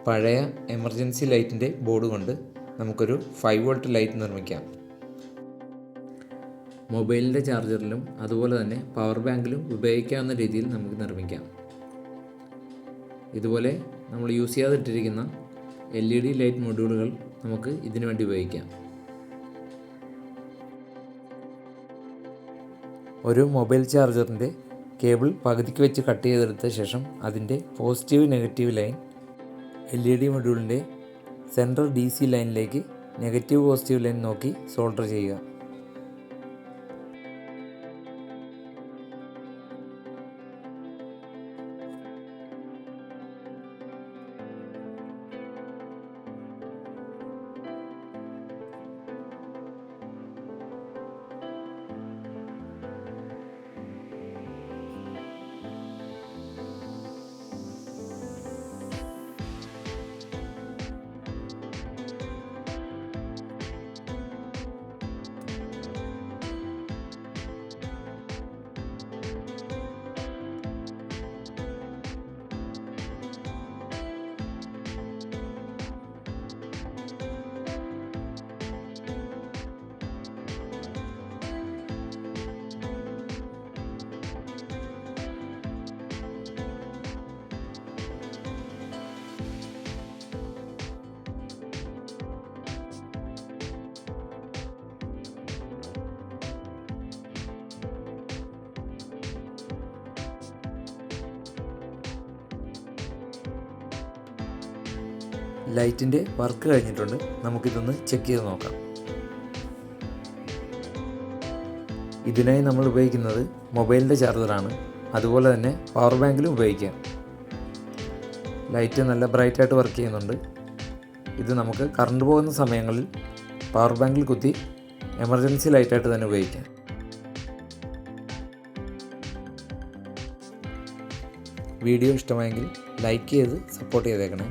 പഴയ എമർജൻസി ലൈറ്റിൻ്റെ ബോർഡ് കൊണ്ട് നമുക്കൊരു 5 വോൾട്ട് ലൈറ്റ് നിർമ്മിക്കാം. മൊബൈലിൻ്റെ ചാർജറിലും അതുപോലെ തന്നെ പവർ ബാങ്കിലും ഉപയോഗിക്കാവുന്ന രീതിയിൽ നമുക്ക് നിർമ്മിക്കാം. ഇതുപോലെ നമ്മൾ യൂസ് ചെയ്യാതിട്ടിരിക്കുന്ന LED ലൈറ്റ് മൊഡ്യൂളുകൾ നമുക്ക് ഇതിനു വേണ്ടി ഉപയോഗിക്കാം. ഒരു മൊബൈൽ ചാർജറിൻ്റെ കേബിൾ പകുതിക്ക് വെച്ച് കട്ട് ചെയ്തെടുത്ത ശേഷം അതിൻ്റെ പോസിറ്റീവ് നെഗറ്റീവ് ലൈൻ LED മൊഡ്യൂളിൻ്റെ സെൻട്രൽ DC ലൈനിലേക്ക് നെഗറ്റീവ് പോസിറ്റീവ് ലൈൻ നോക്കി സോൾഡർ ചെയ്യുക. ലൈറ്റിൻ്റെ വർക്ക് കഴിഞ്ഞിട്ടുണ്ട്. നമുക്കിതൊന്ന് ചെക്ക് ചെയ്ത് നോക്കാം. ഇതിനായി നമ്മൾ ഉപയോഗിക്കുന്നത് മൊബൈലിൻ്റെ ചാർജറാണ്. അതുപോലെ തന്നെ പവർ ബാങ്കിലും ഉപയോഗിക്കാം. ലൈറ്റ് നല്ല ബ്രൈറ്റായിട്ട് വർക്ക് ചെയ്യുന്നുണ്ട്. ഇത് നമുക്ക് കറണ്ട് പോകുന്ന സമയങ്ങളിൽ പവർ ബാങ്കിൽ കുത്തി എമർജൻസി ലൈറ്റായിട്ട് തന്നെ ഉപയോഗിക്കാം. വീഡിയോ ഇഷ്ടമായെങ്കിൽ ലൈക്ക് ചെയ്ത് സപ്പോർട്ട് ചെയ്തേക്കണേ.